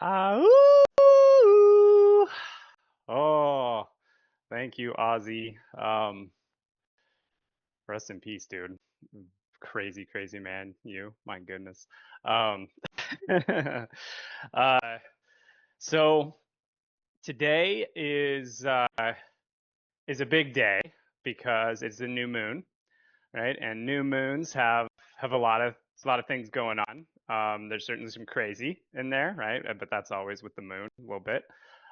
Ooh. Oh, thank you, Ozzy. Rest in peace, dude. Crazy, crazy man. You, my goodness. Um, uh, so today is a big day because it's a new moon, right? And new moons have a lot of things going on. There's certainly some crazy in there, right? But that's always with the moon a little bit.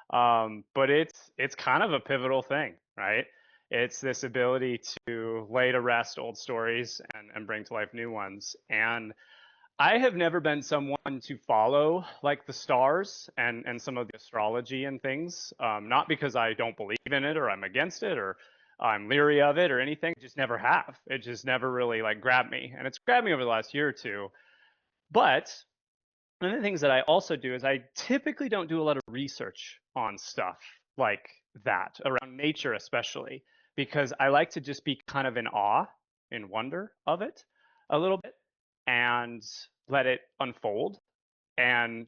But it's kind of a pivotal thing, right? It's this ability to lay to rest old stories and bring to life new ones. And I have never been someone to follow like the stars and some of the astrology and things. Not because I don't believe in it or I'm against it or I'm leery of it or anything. Just never have. It just never really like grabbed me, and it's grabbed me over the last year or two. But one of the things that I also do is I typically don't do a lot of research on stuff like that around nature, especially because I like to just be kind of in awe, in wonder of it a little bit and let it unfold. And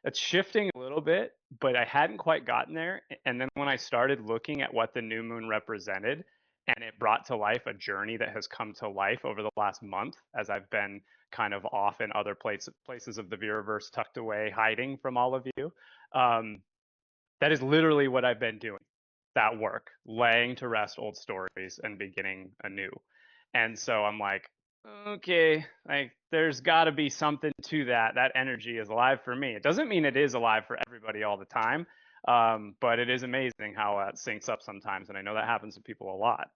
it's shifting a little bit, but I hadn't quite gotten there. And then when I started looking at what the new moon represented, and it brought to life a journey that has come to life over the last month as I've been kind of off in other places of the Viraverse, tucked away, hiding from all of you. Um, that is literally what I've been doing. That work, laying to rest old stories and beginning anew. And so I'm like, okay, like there's got to be something to that. That energy is alive for me. It doesn't mean it is alive for everybody all the time, but it is amazing how it syncs up sometimes. And I know that happens to people a lot.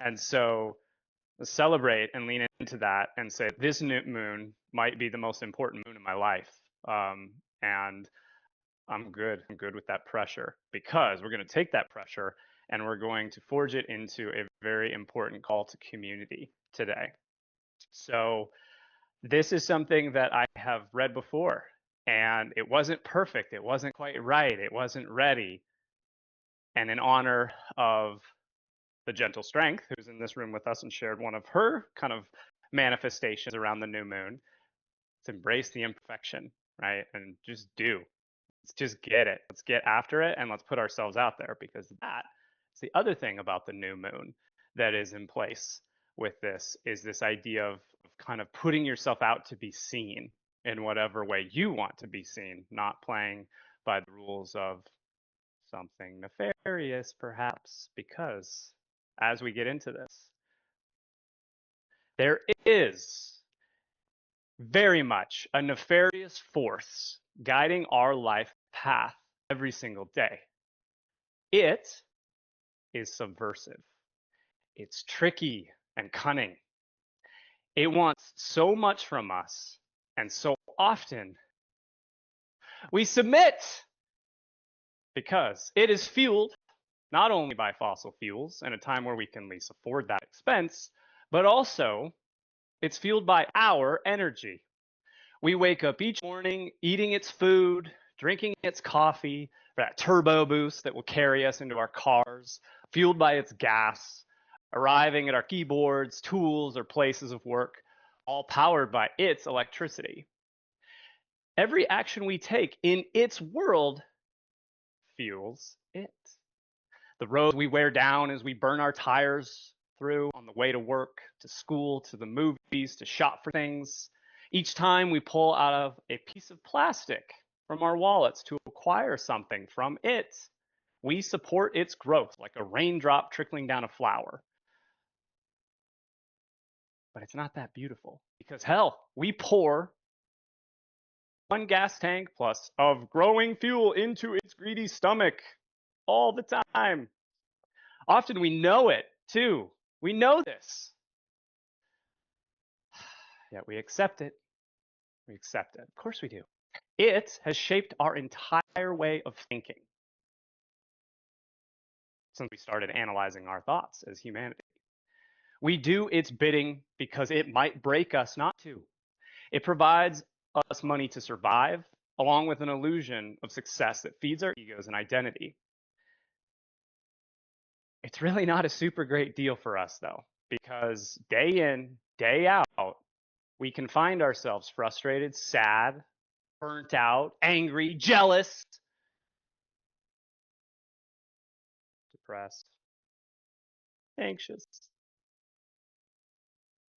And so celebrate and lean into that and say, this new moon might be the most important moon in my life. And I'm good. I'm good with that pressure because we're going to take that pressure and we're going to forge it into a very important call to community today. So, this is something that I have read before, and it wasn't perfect. It wasn't quite right. It wasn't ready. And in honor of the gentle strength, who's in this room with us and shared one of her kind of manifestations around the new moon, let's embrace the imperfection, right? And just do. Let's just get it. Let's get after it and let's put ourselves out there because that is the other thing about the new moon that is in place with this is this idea of kind of putting yourself out to be seen in whatever way you want to be seen, not playing by the rules of something nefarious, perhaps, because as we get into this, there is very much a nefarious force guiding our life path every single day. It is subversive. It's tricky and cunning. It wants so much from us, and so often we submit because it is fueled not only by fossil fuels in a time where we can least afford that expense, but also it's fueled by our energy. We wake up each morning eating its food, drinking its coffee, that turbo boost that will carry us into our cars, fueled by its gas, arriving at our keyboards, tools, or places of work, all powered by its electricity. Every action we take in its world fuels it. The roads we wear down as we burn our tires through on the way to work, to school, to the movies, to shop for things. Each time we pull out of a piece of plastic from our wallets to acquire something from it, we support its growth like a raindrop trickling down a flower. But it's not that beautiful because hell, we pour one gas tank plus of growing fuel into its greedy stomach all the time. Often we know it too. We know this. Yet we accept it. We accept it. Of course we do. It has shaped our entire way of thinking since we started analyzing our thoughts as humanity. We do its bidding because it might break us not to. It provides us money to survive, along with an illusion of success that feeds our egos and identity. It's really not a super great deal for us, though, because day in, day out, we can find ourselves frustrated, sad, burnt out, angry, jealous, depressed, anxious.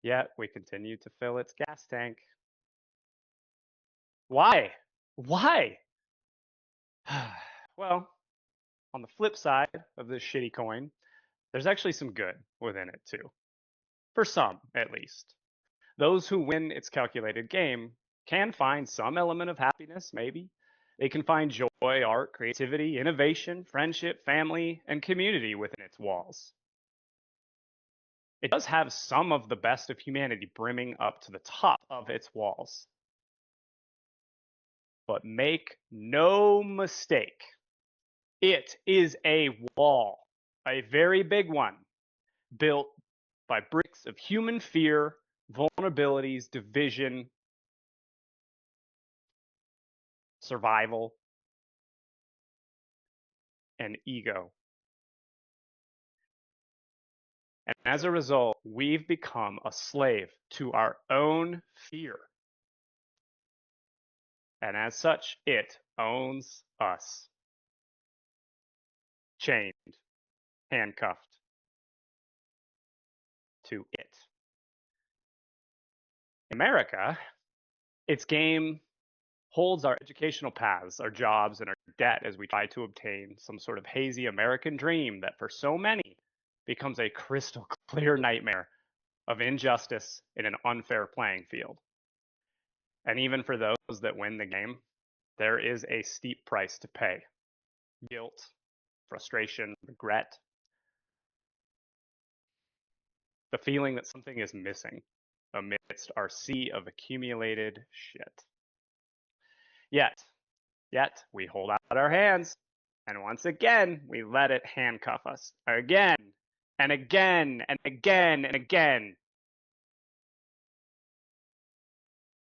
Yet we continue to fill its gas tank. Why? Why? Well, on the flip side of this shitty coin, there's actually some good within it too. For some, at least. Those who win its calculated game can find some element of happiness, maybe. They can find joy, art, creativity, innovation, friendship, family, and community within its walls. It does have some of the best of humanity brimming up to the top of its walls. But make no mistake, it is a wall, a very big one, built by bricks of human fear, vulnerabilities, division, survival, and ego. And as a result, we've become a slave to our own fear. And as such, it owns us. Chained, handcuffed to it. In America, its game holds our educational paths, our jobs, and our debt as we try to obtain some sort of hazy American dream that for so many becomes a crystal clear nightmare of injustice in an unfair playing field. And even for those that win the game, there is a steep price to pay. Guilt, frustration, regret, the feeling that something is missing amidst our sea of accumulated shit. Yet, we hold out our hands, and once again, we let it handcuff us again and again and again and again.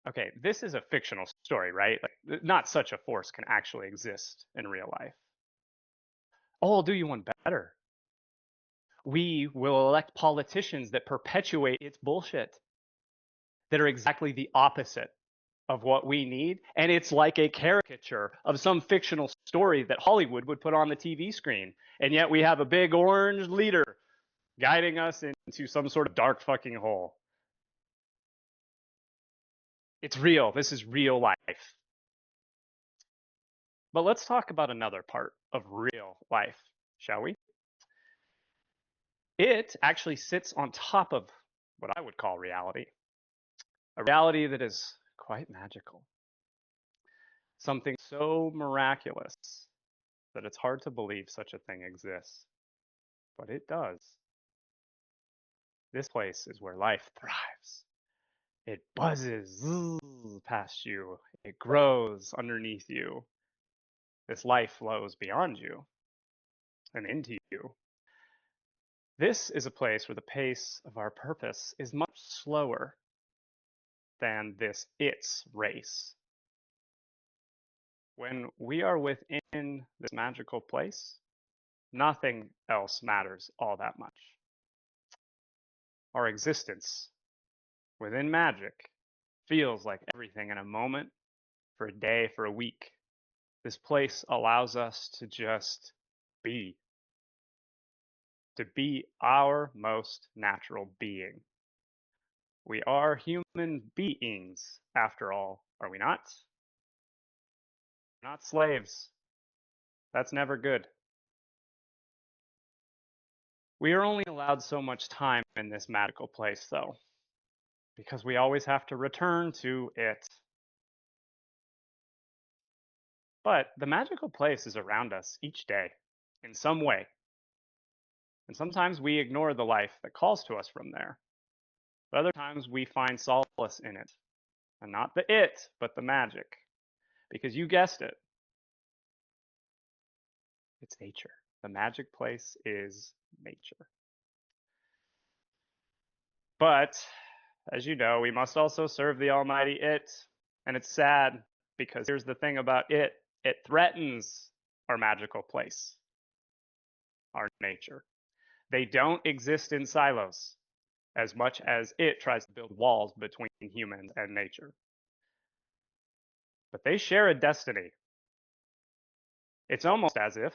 Okay, this is a fictional story, right? Like, not such a force can actually exist in real life. Oh, I'll do you one better. We will elect politicians that perpetuate its bullshit, that are exactly the opposite of what we need. And it's like a caricature of some fictional story that Hollywood would put on the TV screen. And yet we have a big orange leader guiding us into some sort of dark fucking hole. It's real. This is real life. But let's talk about another part of real life, shall we? It actually sits on top of what I would call reality, a reality that is quite magical. Something so miraculous that it's hard to believe such a thing exists. But it does. This place is where life thrives. It buzzes past you. It grows underneath you. This life flows beyond you and into you. This is a place where the pace of our purpose is much slower than this its race. When we are within this magical place, nothing else matters all that much. Our existence within magic feels like everything in a moment, for a day, for a week. This place allows us to just be, to be our most natural being. We are human beings, after all, are we not? We're not slaves. That's never good. We are only allowed so much time in this magical place, though, because we always have to return to it. But the magical place is around us each day, in some way. And sometimes we ignore the life that calls to us from there. But other times we find solace in it. And not the it, but the magic. Because you guessed it, it's nature. The magic place is nature. But, as you know, we must also serve the almighty it. And it's sad because here's the thing about it threatens our magical place, our nature. They don't exist in silos as much as it tries to build walls between humans and nature. But they share a destiny. It's almost as if,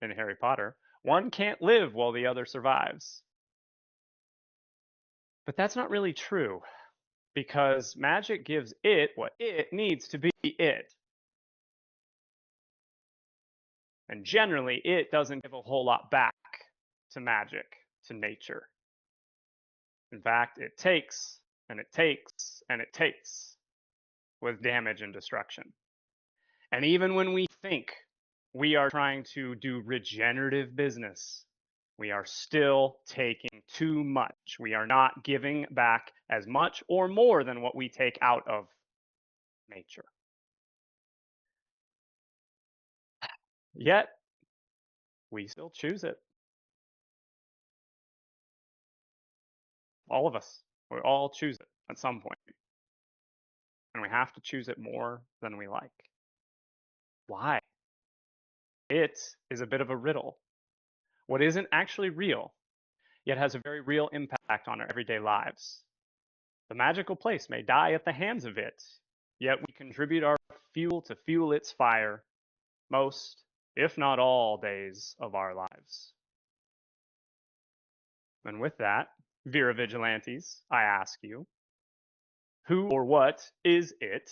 in Harry Potter, one can't live while the other survives. But that's not really true, because magic gives it what it needs to be it. And generally, it doesn't give a whole lot back to magic, to nature. In fact, it takes, and it takes, and it takes with damage and destruction. And even when we think we are trying to do regenerative business, we are still taking too much. We are not giving back as much or more than what we take out of nature. Yet, we still choose it. All of us. We all choose it at some point. And we have to choose it more than we like. Why? It is a bit of a riddle. What isn't actually real, yet has a very real impact on our everyday lives. The magical place may die at the hands of it, yet we contribute our fuel to fuel its fire most, if not all, days of our lives. And with that, Vera Vigilantes, I ask you, who or what is it?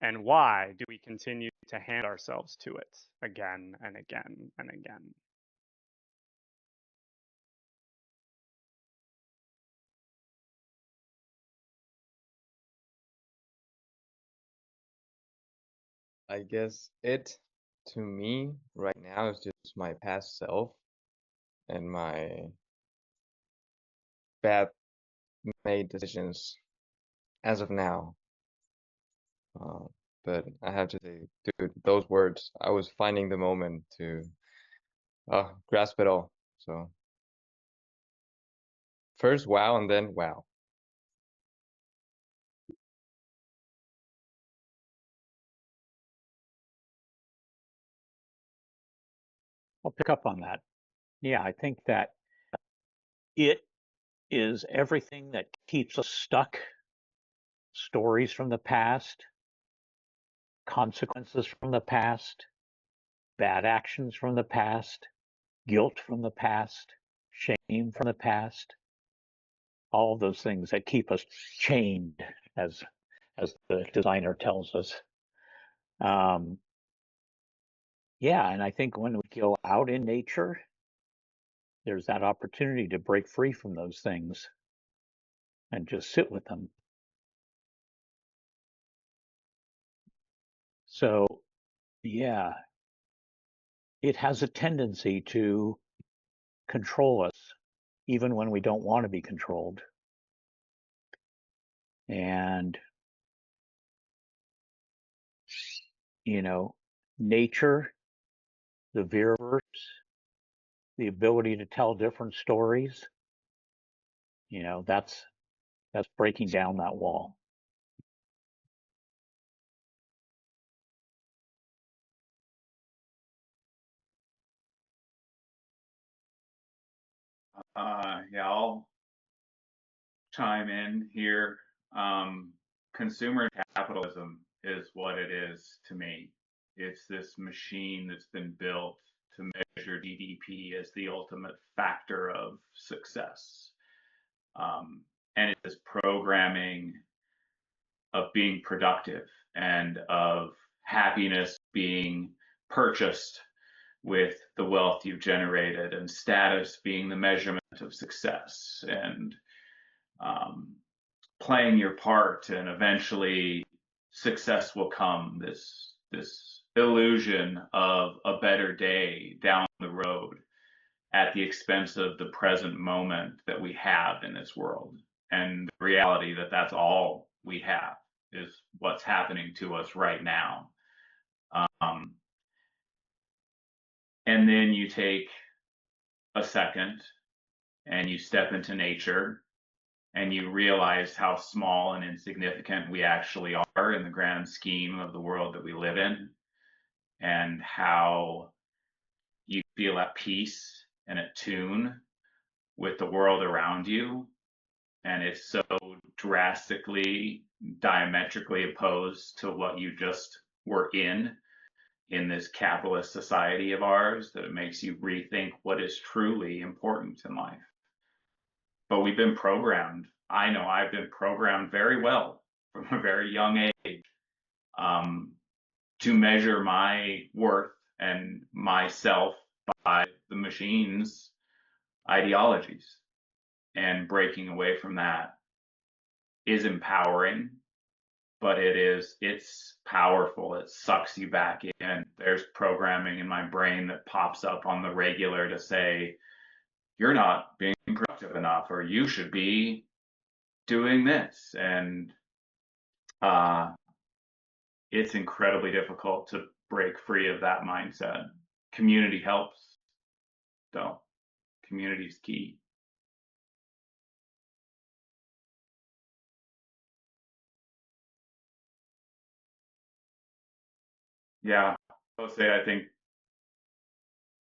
And why do we continue to hand ourselves to it again and again and again? I guess it, to me, right now is just my past self and my bad made decisions as of now. Uh, but I have to say, dude, those words, I was finding the moment to grasp it all. So first wow and then wow. I'll pick up on that. Yeah, I think that it is everything that keeps us stuck, stories from the past, consequences from the past, bad actions from the past, guilt from the past, shame from the past, all of those things that keep us chained, as the designer tells us. Um, yeah, and I think when we go out in nature, there's that opportunity to break free from those things and just sit with them. So, yeah, it has a tendency to control us, even when we don't want to be controlled. And, you know, nature, the Veraverse, the ability to tell different stories, that's breaking down that wall. Yeah, I'll chime in here. Consumer capitalism is what it is to me. It's this machine that's been built to measure GDP as the ultimate factor of success. And it is programming of being productive and of happiness being purchased with the wealth you've generated, and status being the measurement of success, and um, playing your part, and eventually success will come. This illusion of a better day down the road at the expense of the present moment that we have in this world, and the reality that that's all we have is what's happening to us right now. Um, and then you take a second and you step into nature and you realize how small and insignificant we actually are in the grand scheme of the world that we live in, and how you feel at peace and at tune with the world around you. And it's so drastically, diametrically opposed to what you just were in this capitalist society of ours, that it makes you rethink what is truly important in life. But we've been programmed. I know I've been programmed very well from a very young age, um, to measure my worth and myself by the machine's ideologies. And breaking away from that is empowering, but it's powerful. It sucks you back in. There's programming in my brain that pops up on the regular to say, you're not being productive enough, or you should be doing this. And uh, it's incredibly difficult to break free of that mindset. Community helps, though. Community's key. Yeah, I'll say I think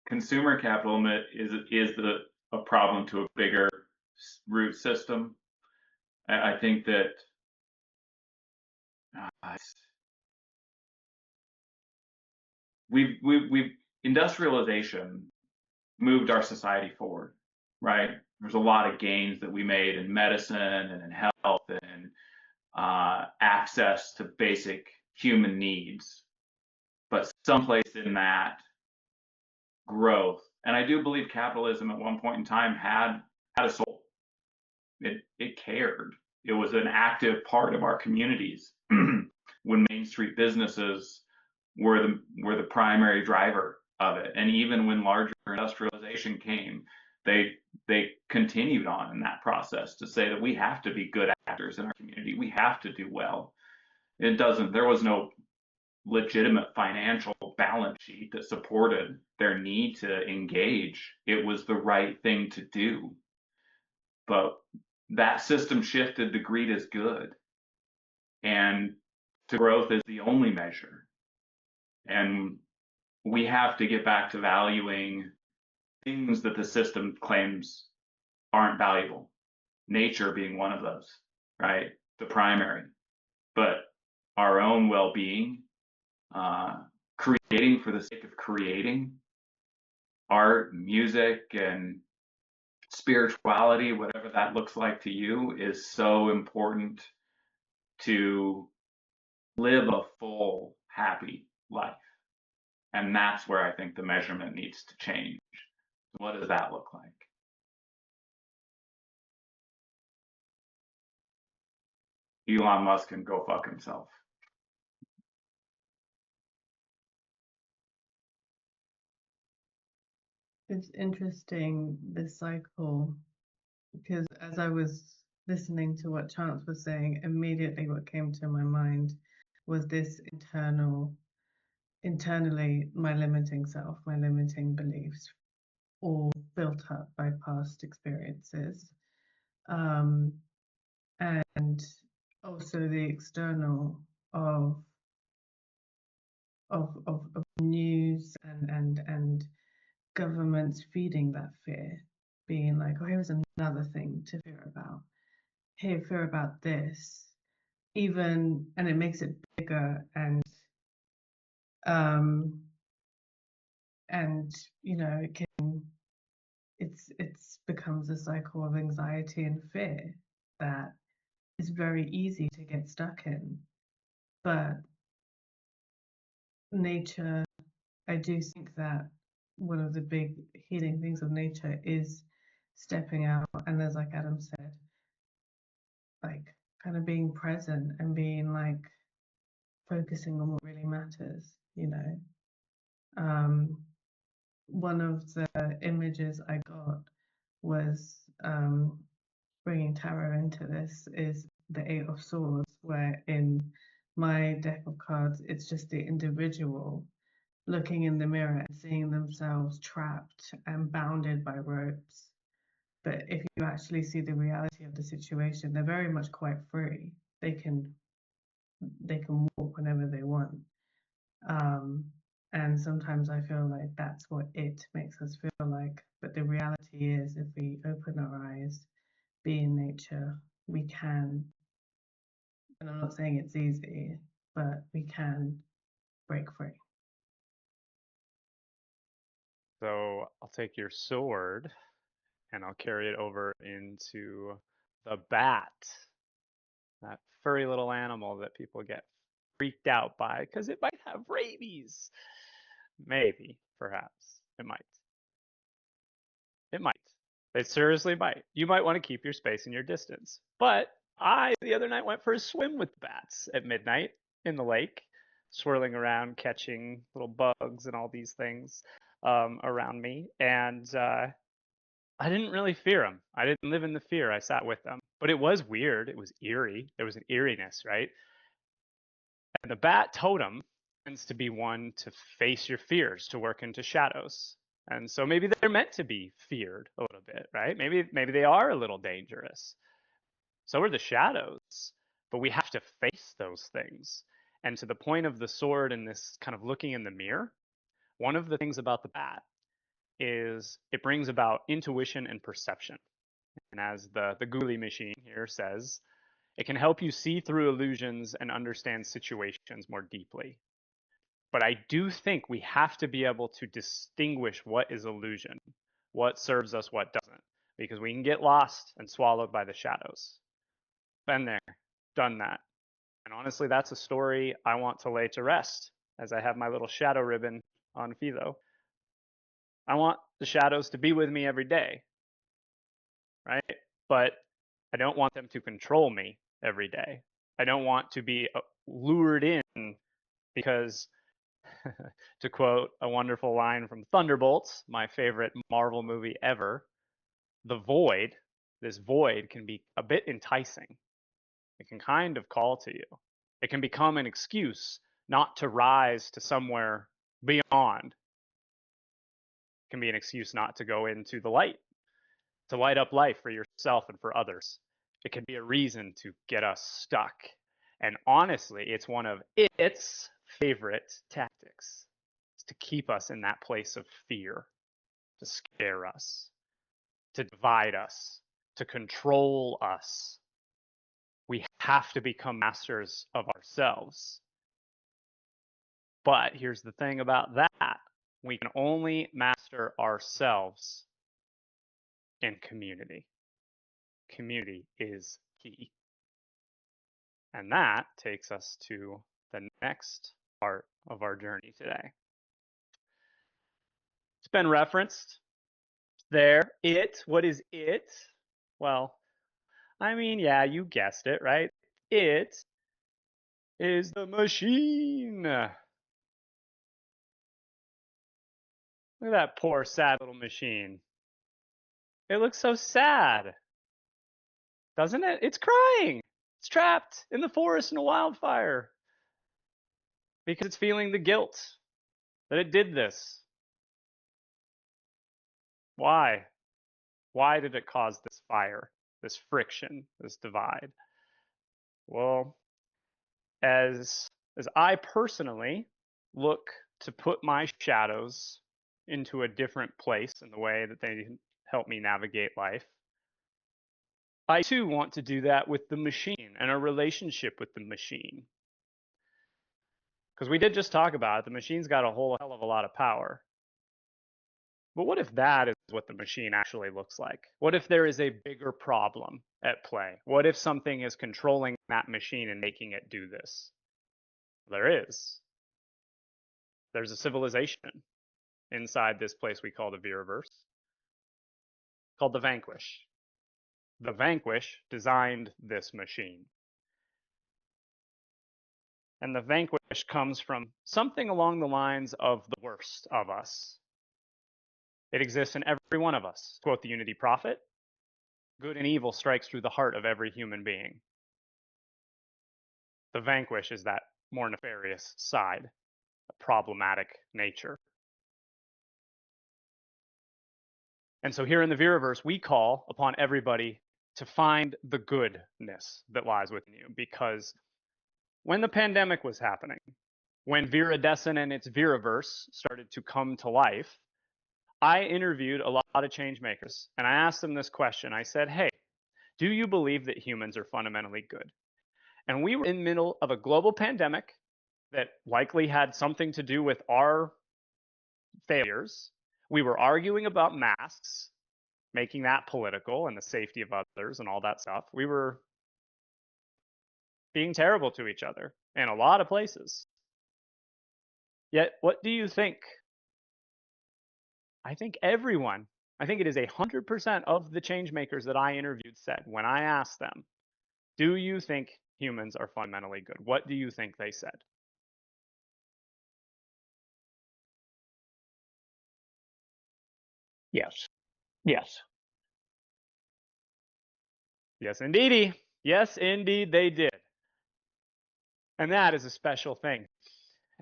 consumer capitalism is a problem to a bigger root system. I think that uh, we've industrialization moved our society forward, right? There's a lot of gains that we made in medicine and in health and access to basic human needs, but someplace in that growth, and I do believe capitalism at one point in time had a soul. It cared. It was an active part of our communities when Main Street businesses were the primary driver of it. And even when larger industrialization came, they continued on in that process to say that we have to be good actors in our community. We have to do well. There was no legitimate financial balance sheet that supported their need to engage. It was the right thing to do. But that system shifted to greed is good, and to growth is the only measure. And we have to get back to valuing things that the system claims aren't valuable, nature being one of those, right? The primary. But our own well being, creating for the sake of creating, art, music, and spirituality, whatever that looks like to you, is so important to live a full, happy life. And that's where I think the measurement needs to change. What does that look like? Elon Musk can go fuck himself. It's interesting, this cycle, because as I was listening to what Chance was saying, immediately what came to my mind was this internally, my limiting self, my limiting beliefs, all built up by past experiences. And also the external of news and governments feeding that fear, being like, oh, here's another thing to fear about. Hey, fear about this. Even, and it makes it bigger um and it can it's becomes a cycle of anxiety and fear that is very easy to get stuck in. But nature, I do think that one of the big healing things of nature is stepping out, and as like Adam said, like kind of being present and being like focusing on what really matters. One of the images I got was bringing tarot into this is the Eight of Swords, where in my deck of cards it's just the individual looking in the mirror and seeing themselves trapped and bounded by ropes, But if you actually see the reality of the situation, they're very much quite free. They can walk whenever they want. And sometimes I feel like that's what it makes us feel like. But the reality is, if we open our eyes, be in nature, we can, and I'm not saying it's easy, but we can break free. So I'll take your sword and I'll carry it over into the bat, that furry little animal that people get freaked out by because it might have rabies. Maybe, perhaps, it might. It might. It seriously might. You might want to keep your space and your distance. But I, the other night, went for a swim with bats at midnight in the lake, swirling around, catching little bugs and all these things around me. And I didn't really fear them. I didn't live in the fear. I sat with them. But it was weird. It was eerie. There was an eeriness, right? And the bat totem tends to be one to face your fears, to work into shadows. And so maybe they're meant to be feared a little bit, right? Maybe they are a little dangerous. So are the shadows, but we have to face those things. And to the point of the sword and this kind of looking in the mirror, one of the things about the bat is it brings about intuition and perception. And as the Ghoulie machine here says, it can help you see through illusions and understand situations more deeply. But I do think we have to be able to distinguish what is illusion, what serves us, what doesn't, because we can get lost and swallowed by the shadows. Been there, done that. And honestly, that's a story I want to lay to rest as I have my little shadow ribbon on Philo. I want the shadows to be with me every day, right? But I don't want them to control me every day. I don't want to be lured in because, to quote a wonderful line from Thunderbolts, my favorite Marvel movie ever, the void, this void can be a bit enticing. It can kind of call to you. It can become an excuse not to rise to somewhere beyond. It can be an excuse not to go into the light, to light up life for yourself and for others. It can be a reason to get us stuck. And honestly, it's one of its favorite tactics, is to keep us in that place of fear, to scare us, to divide us, to control us. We have to become masters of ourselves. But here's the thing about that. We can only master ourselves in community. Community is key. And that takes us to the next part of our journey today. It's been referenced there. What is it? Well, I mean, yeah, you guessed it, right? It is the machine. Look at that poor, sad little machine. It looks so sad, doesn't it? It's crying. It's trapped in the forest in a wildfire because it's feeling the guilt that it did this. Why? Why did it cause this fire, this friction, this divide? Well, as I personally look to put my shadows into a different place in the way that they help me navigate life, I too want to do that with the machine and a relationship with the machine. Because we did just talk about it, the machine's got a whole hell of a lot of power. But what if that is what the machine actually looks like? What if there is a bigger problem at play? What if something is controlling that machine and making it do this? There is. There's a civilization inside this place we call the Viraverse called the Vanquish. The Vanquish designed this machine. And the Vanquish comes from something along the lines of the worst of us. It exists in every one of us. Quote the Unity Prophet, good and evil strikes through the heart of every human being. The Vanquish is that more nefarious side, a problematic nature. And so here in the Veraverse, we call upon everybody to find the goodness that lies within you. Because when the pandemic was happening, when Viridescent and its Veraverse started to come to life, I interviewed a lot of change makers and I asked them this question. I said, hey, do you believe that humans are fundamentally good? And we were in the middle of a global pandemic that likely had something to do with our failures. We were arguing about masks, making that political and the safety of others and all that stuff. We were being terrible to each other in a lot of places. Yet, what do you think? I think everyone, I think it is 100% of the change makers that I interviewed said, when I asked them, do you think humans are fundamentally good? What do you think they said? Yes. Yes. Yes, indeedy. Yes, indeed, they did. And that is a special thing.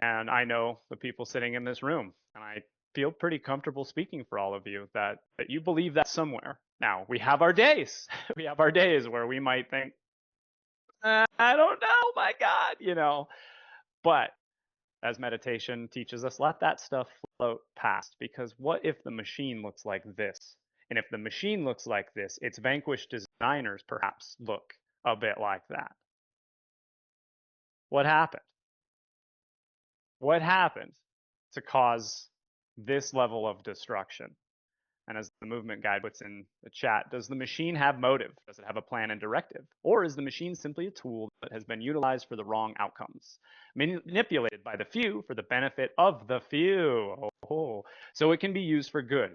And I know the people sitting in this room, and I feel pretty comfortable speaking for all of you that you believe that somewhere. Now, we have our days. We have our days where we might think, I don't know, my God, But as meditation teaches us, let that stuff float past, because what if the machine looks like this? And if the machine looks like this, its vanquished designers perhaps look a bit like that. What happened? What happened to cause this level of destruction? And as the movement guide puts in the chat, does the machine have motive? Does it have a plan and directive? Or is the machine simply a tool that has been utilized for the wrong outcomes, manipulated by the few for the benefit of the few? Oh. So it can be used for good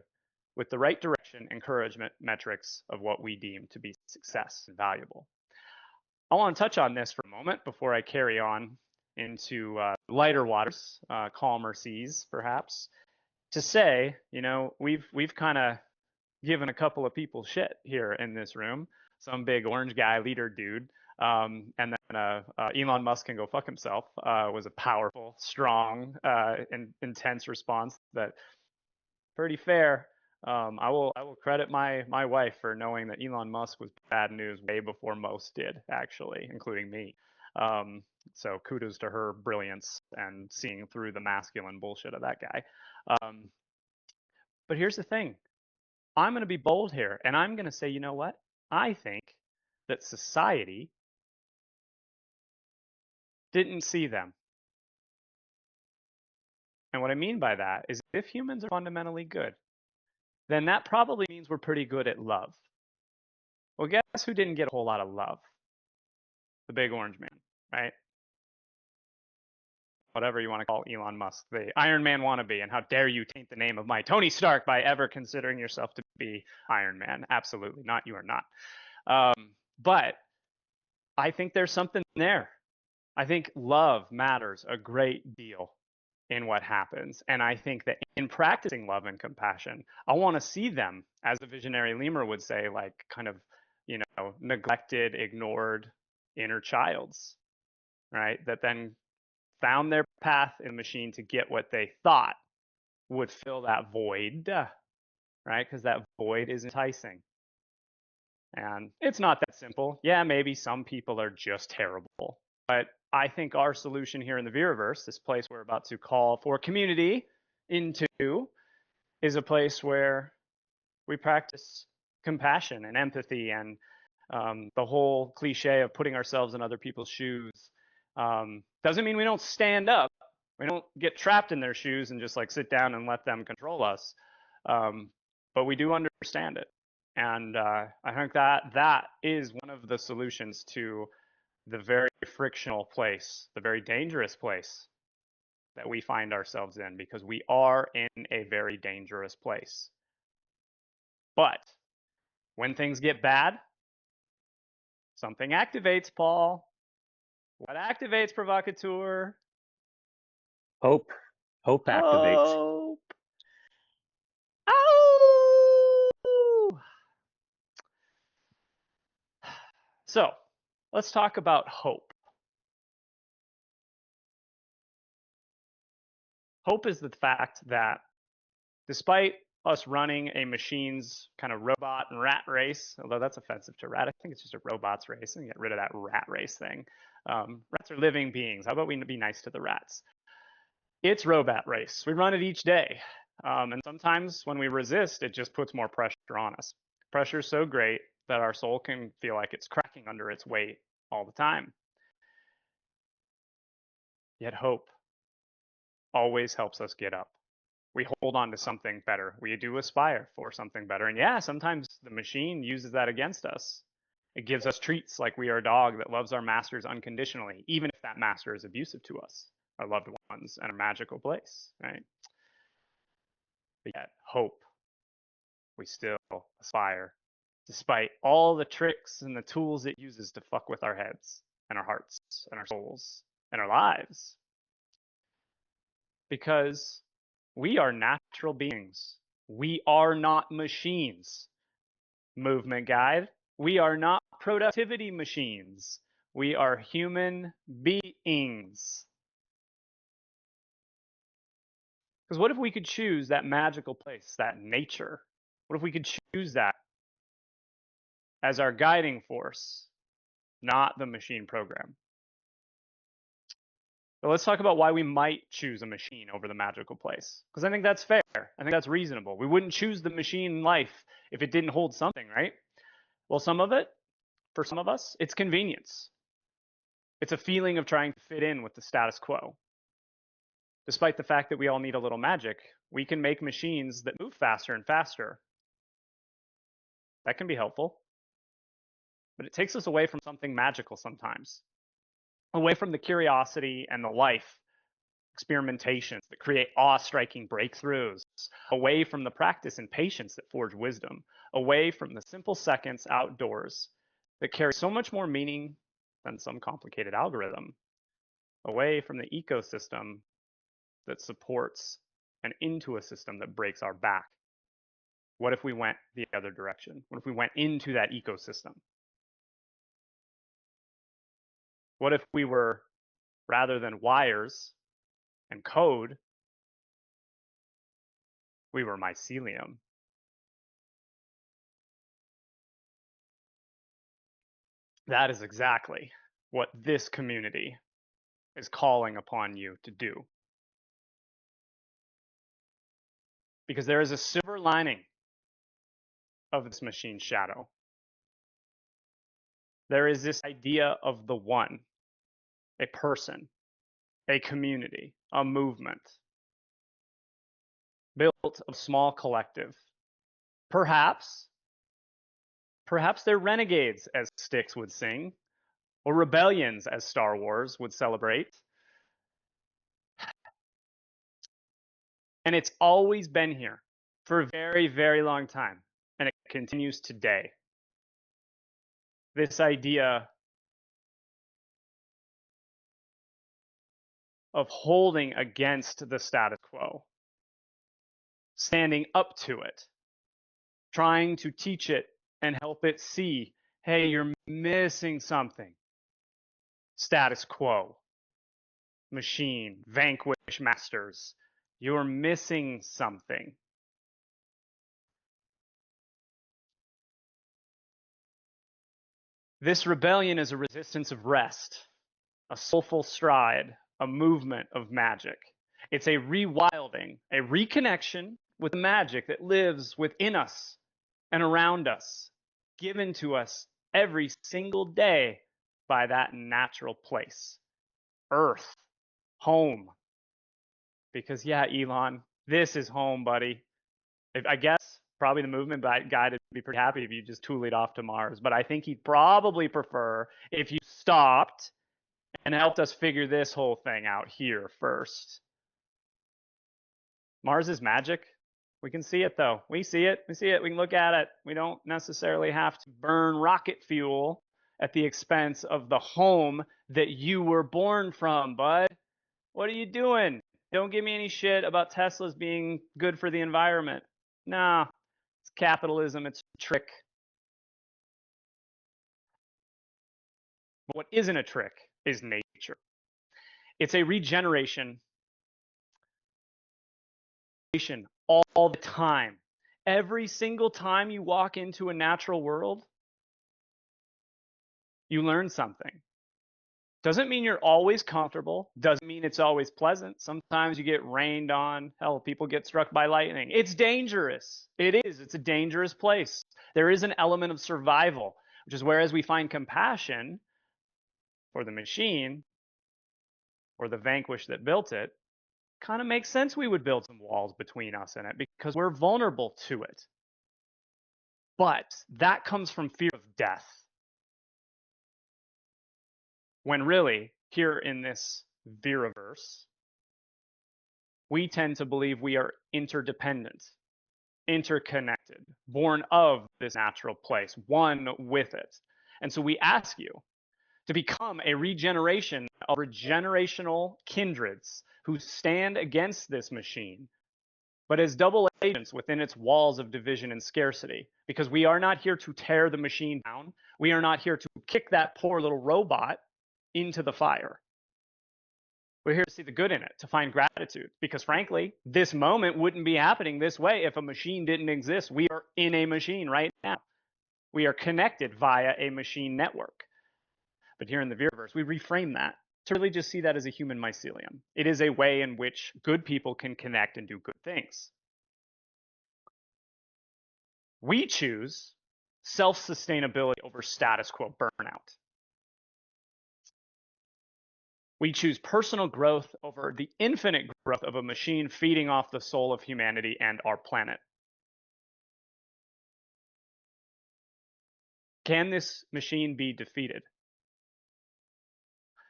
with the right direction, encouragement, metrics of what we deem to be success and valuable. I want to touch on this for a moment before I carry on into lighter waters, calmer seas, perhaps, to say, we've kind of given a couple of people shit here in this room. Some big orange guy leader dude, and then Elon Musk can go fuck himself. Was a powerful, strong, and intense response that pretty fair. I will credit my wife for knowing that Elon Musk was bad news way before most did, actually, including me. So kudos to her brilliance and seeing through the masculine bullshit of that guy. But here's the thing. I'm going to be bold here, and I'm going to say, you know what? I think that society didn't see them. And what I mean by that is if humans are fundamentally good, then that probably means we're pretty good at love. Well, guess who didn't get a whole lot of love? The big orange man, right? Whatever you want to call Elon Musk, the Iron Man wannabe, and how dare you taint the name of my Tony Stark by ever considering yourself to be Iron Man? Absolutely not. You are not. But I think there's something there. I think love matters a great deal in what happens. And I think that in practicing love and compassion, I want to see them, as the visionary lemur would say, like kind of, neglected, ignored inner childs, right? That then found their path in the machine to get what they thought would fill that void, right? Because that void is enticing. And it's not that simple. Yeah, maybe some people are just terrible. But I think our solution here in the Veraverse, this place we're about to call for community into, is a place where we practice compassion and empathy and the whole cliche of putting ourselves in other people's shoes. Doesn't mean we don't stand up. We don't get trapped in their shoes and just like sit down and let them control us. But we do understand it. And I think that is one of the solutions to the very frictional place, the very dangerous place that we find ourselves in, because we are in a very dangerous place. But when things get bad, something activates, Paul. What activates, provocateur? Hope. Hope activates. Hope. Ow! So let's talk about hope. Hope is the fact that despite us running a machines kind of robot and rat race, although that's offensive to rat. I think it's just a robots race and get rid of that rat race thing. Rats are living beings. How about we be nice to the rats? It's robot race. We run it each day. And sometimes when we resist, it just puts more pressure on us. Pressure is so great that our soul can feel like it's cracking under its weight all the time. Yet hope always helps us get up. We hold on to something better. We do aspire for something better. And yeah, sometimes the machine uses that against us. It gives us treats like we are a dog that loves our masters unconditionally, even if that master is abusive to us, our loved ones, and a magical place, right? But yet, hope, we still aspire, despite all the tricks and the tools it uses to fuck with our heads and our hearts and our souls and our lives. Because we are natural beings. We are not machines. Movement guide. We are not productivity machines. We are human beings. Because what if we could choose that magical place, that nature? What if we could choose that as our guiding force, not the machine program? So let's talk about why we might choose a machine over the magical place. Because I think that's fair. I think that's reasonable. We wouldn't choose the machine life if it didn't hold something, right? Well, some of it, for some of us, it's convenience. It's a feeling of trying to fit in with the status quo. Despite the fact that we all need a little magic, we can make machines that move faster and faster. That can be helpful. But it takes us away from something magical sometimes, away from the curiosity and the life experimentations that create awe-striking breakthroughs, away from the practice and patience that forge wisdom, away from the simple seconds outdoors that carry so much more meaning than some complicated algorithm, away from the ecosystem that supports and into a system that breaks our back. What if we went the other direction? What if we went into that ecosystem? What if we were, rather than wires and code, we were mycelium? That is exactly what this community is calling upon you to do. Because there is a silver lining of this machine shadow. There is this idea of the one, a person, a community, a movement, built of small collective. Perhaps they're renegades, as Styx would sing, or rebellions, as Star Wars would celebrate. And it's always been here for a very, very long time, and it continues today. This idea of holding against the status quo, standing up to it, trying to teach it and help it see, hey, you're missing something. Status quo, machine, vanquish masters, you're missing something. This rebellion is a resistance of rest, a soulful stride, a movement of magic. It's a rewilding, a reconnection with the magic that lives within us and around us, given to us every single day by that natural place, Earth, home. Because yeah, Elon, this is home, buddy. I guess probably the movement guy would be pretty happy if you just toolied off to Mars, but I think he'd probably prefer if you stopped and helped us figure this whole thing out here first. Mars is magic. We can see it though. We see it. We see it. We can look at it. We don't necessarily have to burn rocket fuel at the expense of the home that you were born from, bud. What are you doing? Don't give me any shit about Teslas being good for the environment. Nah, it's capitalism. It's a trick. But what isn't a trick is nature. It's a regeneration all the time. every single time you walk into a natural world, you learn something. Doesn't mean you're always comfortable. Doesn't mean it's always pleasant. Sometimes you get rained on. Hell, people get struck by lightning. It's dangerous. It is. It's a dangerous place. There is an element of survival, which is whereas we find compassion for the machine or the vanquished that built it, kind of makes sense we would build some walls between us and it because we're vulnerable to it. But that comes from fear of death. When really, here in this Viraverse, we tend to believe we are interdependent, interconnected, born of this natural place, one with it. And so we ask you to become a regeneration of regenerational kindreds who stand against this machine, but as double agents within its walls of division and scarcity. Because we are not here to tear the machine down. We are not here to kick that poor little robot into the fire. We're here to see the good in it, to find gratitude. Because frankly, this moment wouldn't be happening this way if a machine didn't exist. We are in a machine right now. We are connected via a machine network. But here in the Viraverse, we reframe that to really just see that as a human mycelium. It is a way in which good people can connect and do good things. We choose self-sustainability over status quo burnout. We choose personal growth over the infinite growth of a machine feeding off the soul of humanity and our planet. Can this machine be defeated?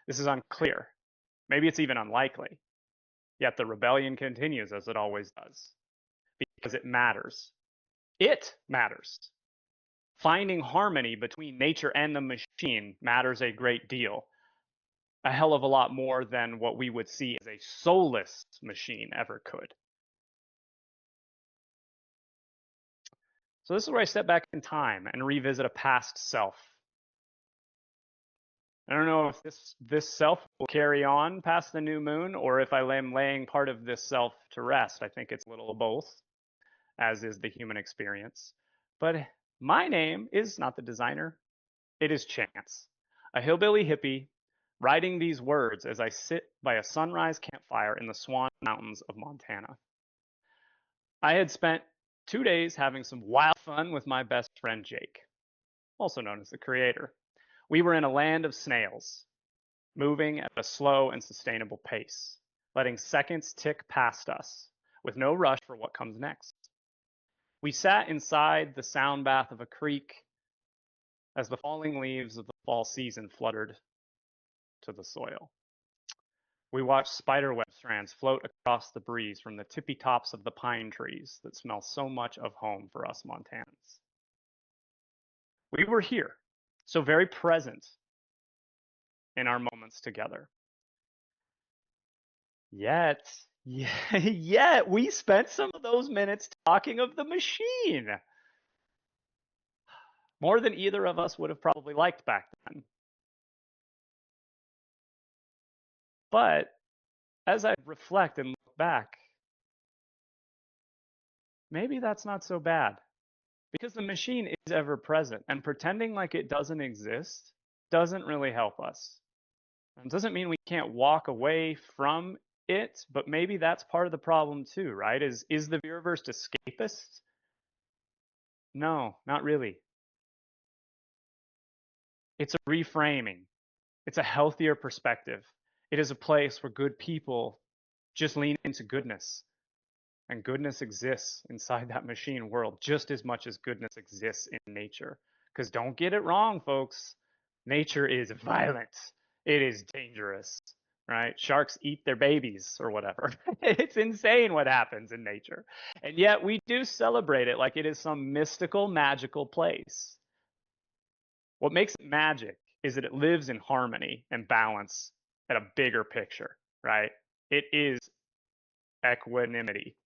This is unclear. Maybe it's even unlikely. Yet the rebellion continues as it always does. Because it matters. It matters. Finding harmony between nature and the machine matters a great deal. A hell of a lot more than what we would see as a soulless machine ever could. So this is where I step back in time and revisit a past self. I don't know if this self will carry on past the new moon or if I am laying part of this self to rest. I think it's a little of both, as is the human experience. But my name is not the designer. It is Chance, a hillbilly hippie writing these words as I sit by a sunrise campfire in the Swan Mountains of Montana. I had spent 2 days having some wild fun with my best friend Jake, also known as the creator. We were in a land of snails, moving at a slow and sustainable pace, letting seconds tick past us with no rush for what comes next. We sat inside the sound bath of a creek as the falling leaves of the fall season fluttered to the soil. We watched spiderweb strands float across the breeze from the tippy tops of the pine trees that smell so much of home for us Montanans. We were here, so very present in our moments together. Yet we spent some of those minutes talking of the machine. More than either of us would have probably liked back then. But as I reflect and look back, maybe that's not so bad. Because the machine is ever present, and pretending like it doesn't exist doesn't really help us. It doesn't mean we can't walk away from it, but maybe that's part of the problem too, right? Is the Viraverse escapist? No, not really. It's a reframing. It's a healthier perspective. It is a place where good people just lean into goodness. And goodness exists inside that machine world just as much as goodness exists in nature. Because don't get it wrong, folks. Nature is violent. It is dangerous, right? Sharks eat their babies or whatever. It's insane what happens in nature. And yet we do celebrate it like it is some mystical, magical place. What makes it magic is that it lives in harmony and balance at a bigger picture, right? It is equanimity,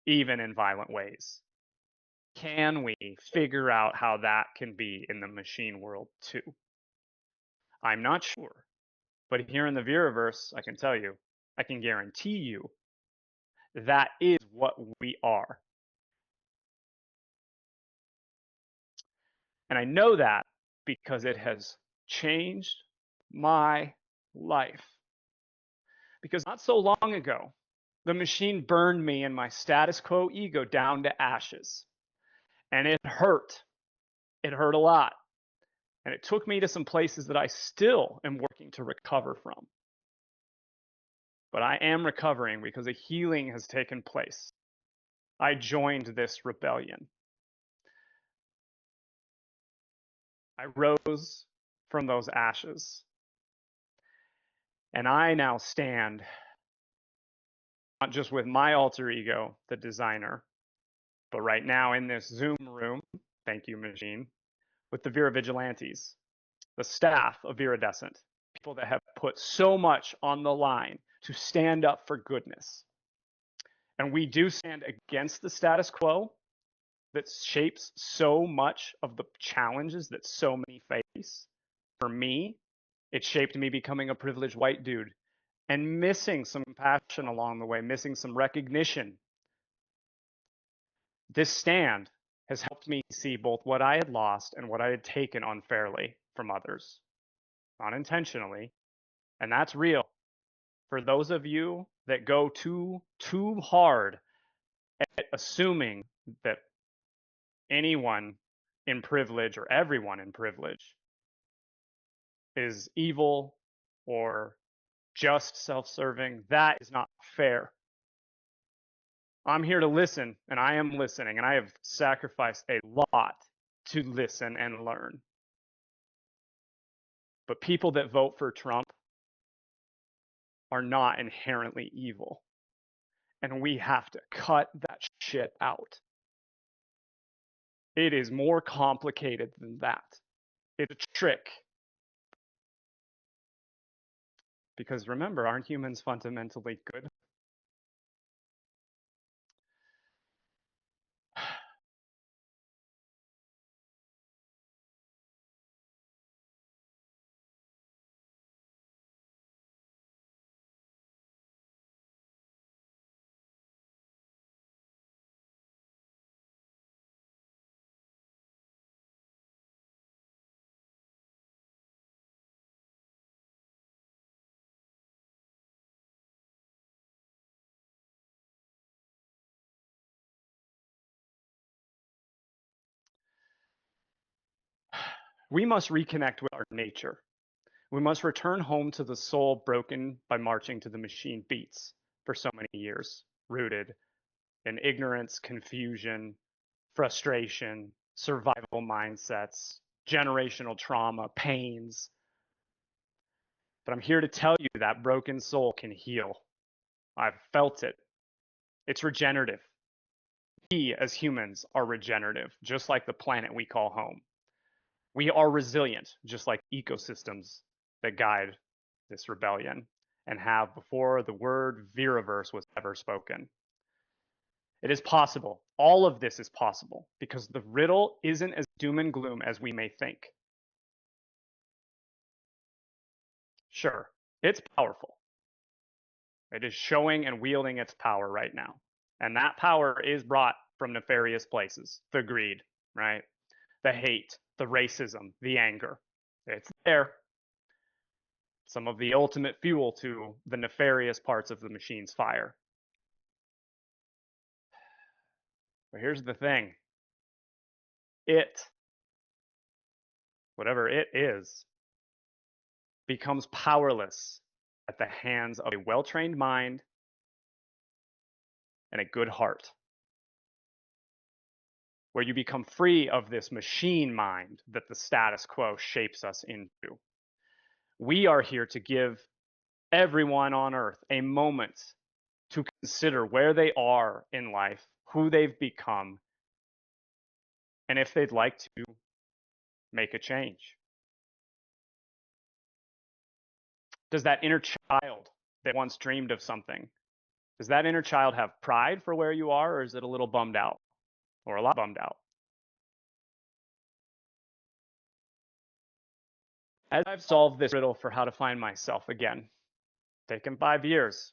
even in violent ways. Can we figure out how that can be in the machine world too? I'm not sure, but here in the Viraverse, I can tell you, I can guarantee you, that is what we are. And I know that because it has changed my life. Because not so long ago, the machine burned me and my status quo ego down to ashes. And it hurt. It hurt a lot. And it took me to some places that I still am working to recover from. But I am recovering because a healing has taken place. I joined this rebellion. I rose from those ashes. And I now stand not just with my alter ego, the designer, but right now in this Zoom room, thank you, machine, with the Vera Vigilantes, the staff of Viridescent, people that have put so much on the line to stand up for goodness. And we do stand against the status quo that shapes so much of the challenges that so many face. For me, it shaped me becoming a privileged white dude and missing some compassion along the way, missing some recognition. This stand has helped me see both what I had lost and what I had taken unfairly from others, unintentionally. And that's real. For those of you that go too hard at assuming that anyone in privilege or everyone in privilege is evil or just self-serving, that is not fair. I'm here to listen, and I am listening, and I have sacrificed a lot to listen and learn. But people that vote for Trump are not inherently evil. And we have to cut that shit out. It is more complicated than that. It's a trick. Because remember, aren't humans fundamentally good? We must reconnect with our nature. We must return home to the soul broken by marching to the machine beats for so many years, rooted in ignorance, confusion, frustration, survival mindsets, generational trauma, pains. But I'm here to tell you that broken soul can heal. I've felt it. It's regenerative. We as humans are regenerative, just like the planet we call home. We are resilient, just like ecosystems that guide this rebellion and have before the word Veraverse was ever spoken. It is possible. All of this is possible because the riddle isn't as doom and gloom as we may think. Sure, it's powerful. It is showing and wielding its power right now. And that power is brought from nefarious places. The greed, right? The hate, the racism, the anger. It's there. Some of the ultimate fuel to the nefarious parts of the machine's fire. But here's the thing. It, whatever it is, becomes powerless at the hands of a well-trained mind and a good heart, where you become free of this machine mind that the status quo shapes us into. We are here to give everyone on earth a moment to consider where they are in life, who they've become, and if they'd like to make a change. Does that inner child that once dreamed of something, does that inner child have pride for where you are, or is it a little bummed out or a lot bummed out? As I've solved this riddle for how to find myself again, taken 5 years,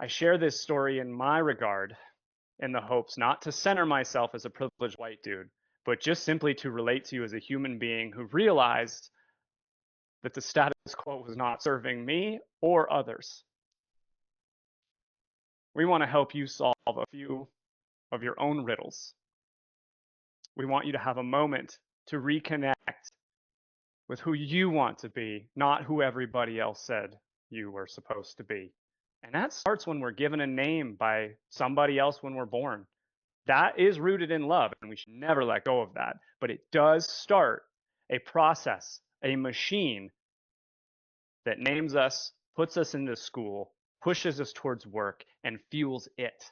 I share this story in my regard in the hopes not to center myself as a privileged white dude, but just simply to relate to you as a human being who realized that the status quo was not serving me or others. We want to help you solve a few of your own riddles. We want you to have a moment to reconnect with who you want to be, not who everybody else said you were supposed to be. And that starts when we're given a name by somebody else when we're born. That is rooted in love, and we should never let go of that. But it does start a process, a machine that names us, puts us into school, pushes us towards work, and fuels it.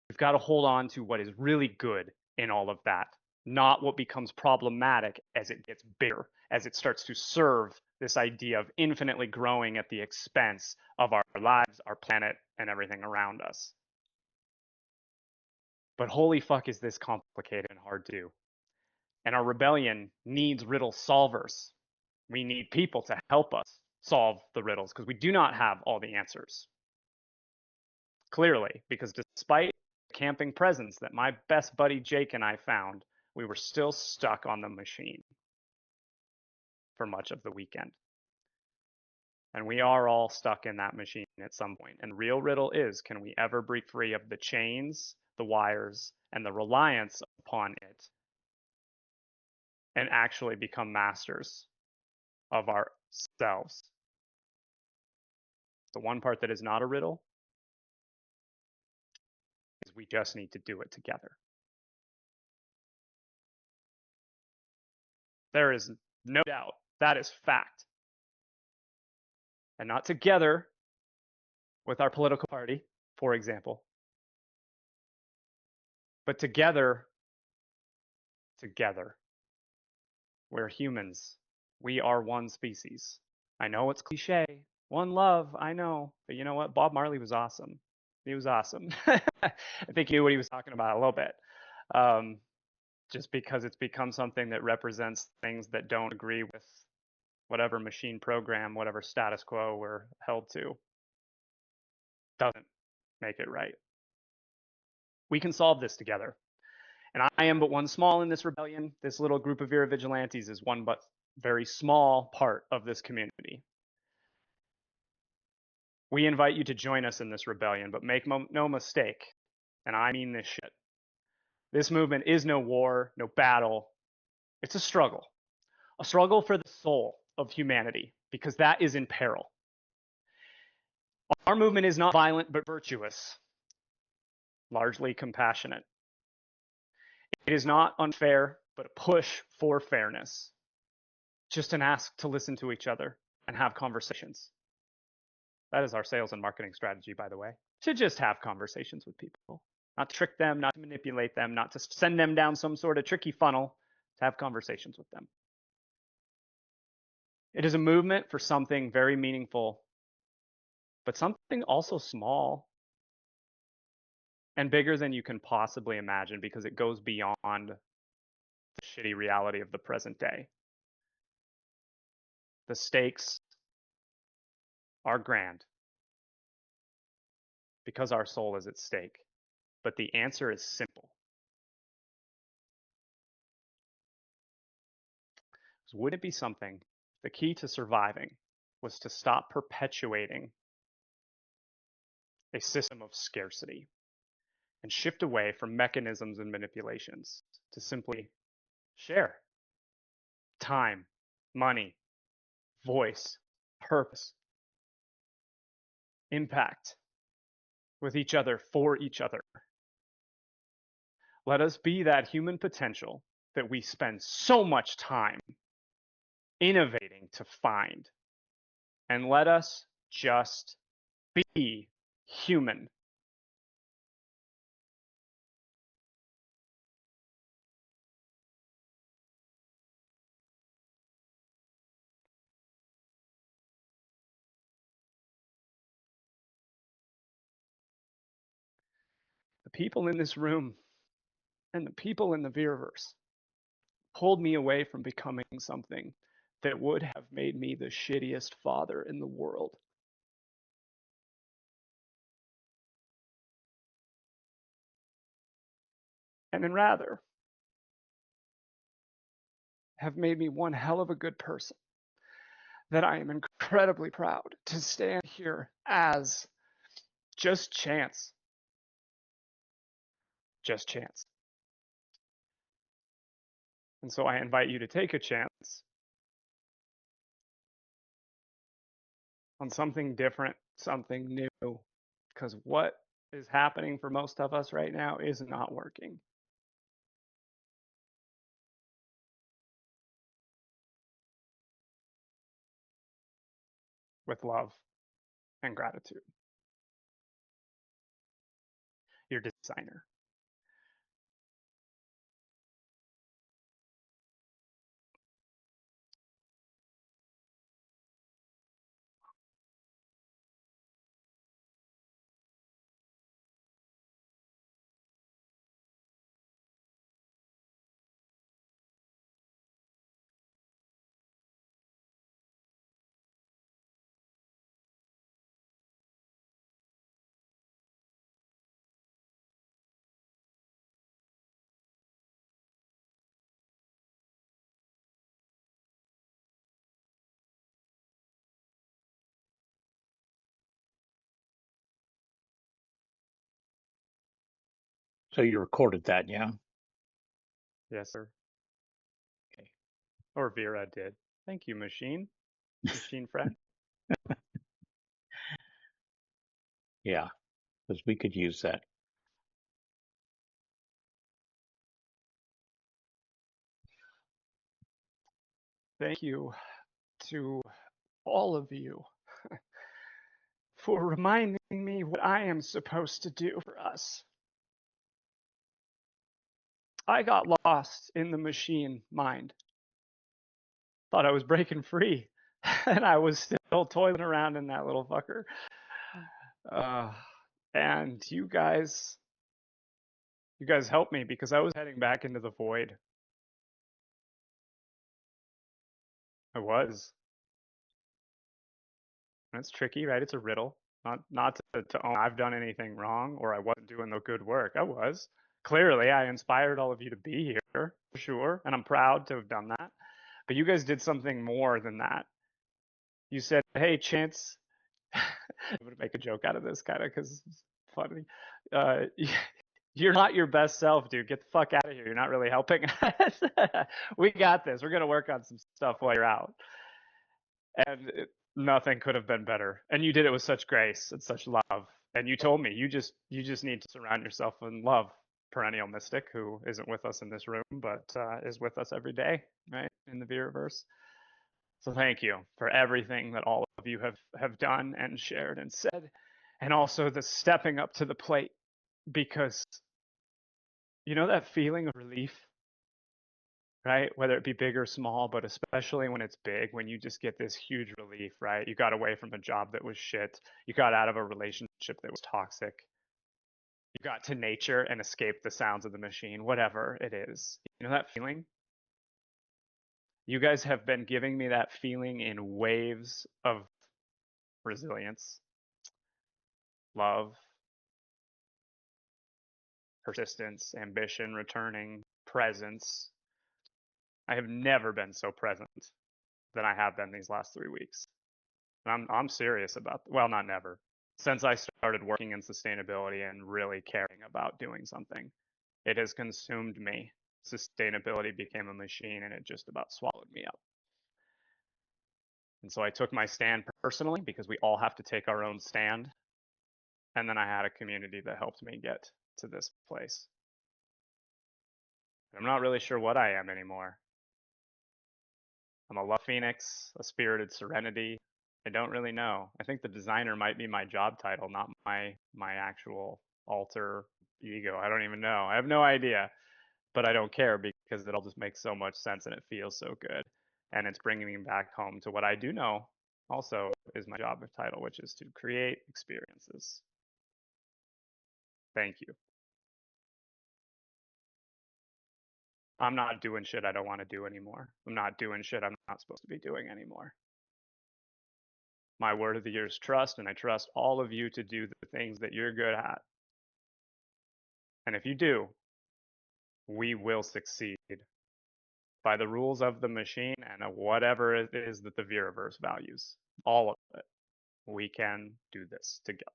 We've got to hold on to what is really good in all of that, not what becomes problematic as it gets bigger, as it starts to serve this idea of infinitely growing at the expense of our lives, our planet, and everything around us. But holy fuck, is this complicated and hard to do. And our rebellion needs riddle solvers. We need people to help us solve the riddles because we do not have all the answers. Clearly, because despite the camping presents that my best buddy Jake and I found, we were still stuck on the machine for much of the weekend. And we are all stuck in that machine at some point. And the real riddle is, can we ever break free of the chains, the wires, and the reliance upon it and actually become masters of ourselves? The one part that is not a riddle is we just need to do it together. There is no doubt. That is fact. And not together with our political party, for example, but together. We're humans. We are one species. I know it's cliche. One love, I know. But you know what? Bob Marley was awesome. He was awesome. I think he knew what he was talking about a little bit. Just because it's become something that represents things that don't agree with whatever machine program, whatever status quo we're held to, doesn't make it right. We can solve this together. And I am but one small in this rebellion. This little group of Vera Vigilantes is one but very small part of this community. We invite you to join us in this rebellion, but make no mistake, and I mean this shit. This movement is no war, no battle. It's a struggle for the soul of humanity, because that is in peril. Our movement is not violent but virtuous, largely compassionate. It is not unfair, but a push for fairness. Just an ask to listen to each other and have conversations. That is our sales and marketing strategy, by the way. To just have conversations with people. Not to trick them, not to manipulate them, not to send them down some sort of tricky funnel, to have conversations with them. It is a movement for something very meaningful, but something also small and bigger than you can possibly imagine, because it goes beyond the shitty reality of the present day. The stakes are grand because our soul is at stake, but the answer is simple. Wouldn't it be something, the key to surviving was to stop perpetuating a system of scarcity and shift away from mechanisms and manipulations to simply share time, money, voice, purpose, impact with each other, for each other. Let us be that human potential that we spend so much time innovating to find. And let us just be human. The people in this room and the people in the Viraverse pulled me away from becoming something that would have made me the shittiest father in the world. and then rather have made me one hell of a good person that I am incredibly proud to stand here as just chance. Just chance. And so I invite you to take a chance on something different, something new, because what is happening for most of us right now is not working. With love and gratitude. Your designer. So you recorded that, yeah? Yes, sir. Okay. Or Vera did. Thank you, machine. Machine friend. Yeah, because we could use that. Thank you to all of you for reminding me what I am supposed to do for us. I got lost in the machine mind. Thought I was breaking free, and I was still toiling around in that little fucker. Uh, and you guys helped me because I was heading back into the void. I was. That's tricky, right? It's a riddle. Not to own I've done anything wrong or I wasn't doing the good work. I was. Clearly, I inspired all of you to be here, for sure, and I'm proud to have done that. But you guys did something more than that. You said, "Hey, Chance," I'm gonna make a joke out of this kind of because it's funny. Uh, you're not your best self, dude. Get the fuck out of here. You're not really helping us. We got this. We're gonna work on some stuff while you're out. And nothing could have been better. And you did it with such grace and such love. And you told me you just need to surround yourself in love. Perennial mystic who isn't with us in this room, but is with us every day, right, in the Veraverse. So thank you for everything that all of you have done and shared and said, and also the stepping up to the plate, because you know that feeling of relief, right? Whether it be big or small, but especially when it's big, when you just get this huge relief, right? You got away from a job that was shit. You got out of a relationship that was toxic. You got to nature and escaped the sounds of the machine, whatever it is. You know that feeling? You guys have been giving me that feeling in waves of resilience, love, persistence, ambition, returning, presence. I have never been so present than I have been these last 3 weeks. I'm serious about, well, not never. Since I started working in sustainability and really caring about doing something, it has consumed me. Sustainability became a machine and it just about swallowed me up. And so I took my stand personally because we all have to take our own stand. And then I had a community that helped me get to this place. I'm not really sure what I am anymore. I'm a love phoenix, a spirited serenity. I don't really know. I think the designer might be my job title, not my actual alter ego. I don't even know. I have no idea, but I don't care because it all just makes so much sense and it feels so good. And it's bringing me back home to what I do know also is my job title, which is to create experiences. Thank you. I'm not doing shit I don't want to do anymore. I'm not doing shit I'm not supposed to be doing anymore. My word of the year is trust, and I trust all of you to do the things that you're good at. And if you do, we will succeed by the rules of the machine and whatever it is that the Viraverse values. All of it. We can do this together.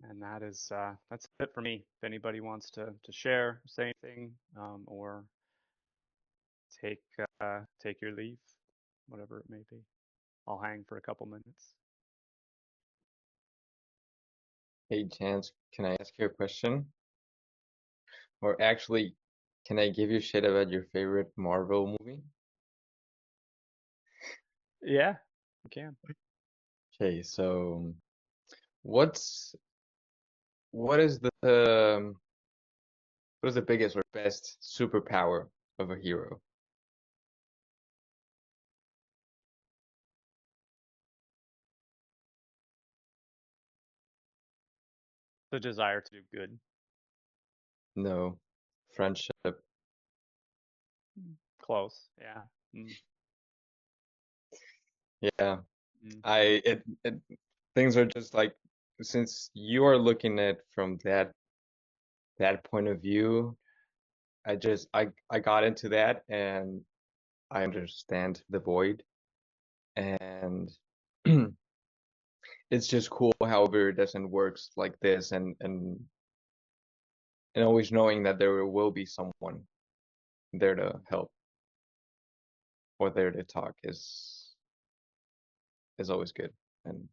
And that's it for me. If anybody wants to share, say anything, or take take your leave, whatever it may be, I'll hang for a couple minutes. Hey, Chance, can I ask you a question? Or actually, can I give you shit about your favorite Marvel movie? Yeah, you can. Okay, so what's what is the biggest or best superpower of a hero? The desire to do good. No, friendship. Close. Yeah. Mm, Yeah, mm. things are just like since you are looking at from that point of view, I got into that and I understand the void and it's just cool how iridescent works like this and always knowing that there will be someone there to help or there to talk is always good and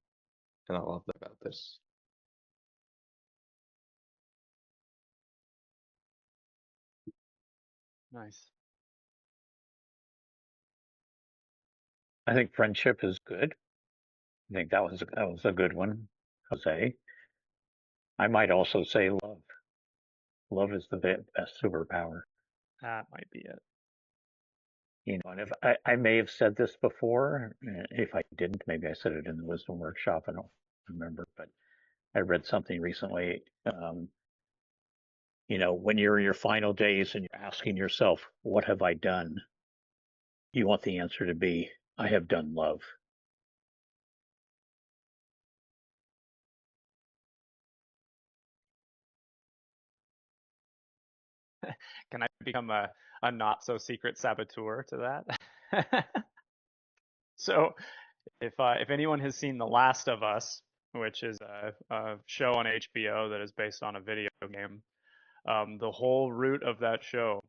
and I love that about this. Nice. I think friendship is good. I think that was a good one, Jose. I might also say love. Love is the best superpower. That might be it. You know, and if I may have said this before, if I didn't, maybe I said it in the wisdom workshop. I don't remember, but I read something recently. You know, when you're in your final days and you're asking yourself, "What have I done?" You want the answer to be, "I have done love." Can I become a not so secret saboteur to that? So if anyone has seen The Last of Us, which is a show on HBO that is based on a video game, the whole root of that show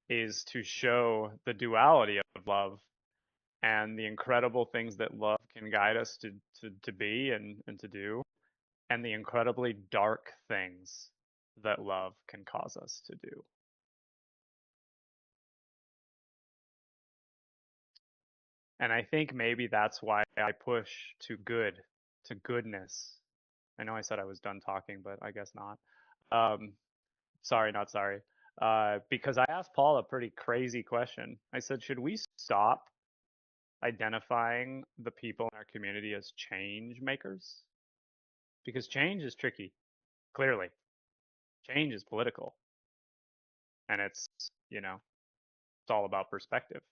is to show the duality of love and the incredible things that love can guide us to be and to do, and the incredibly dark things that love can cause us to do. And I think maybe that's why I push to good, to goodness. I know I said I was done talking, but I guess not. Um, sorry, not sorry. Because I asked Paul a pretty crazy question. I said, should we stop identifying the people in our community as change makers? Because change is tricky, clearly. Change is political. And it's all about perspective.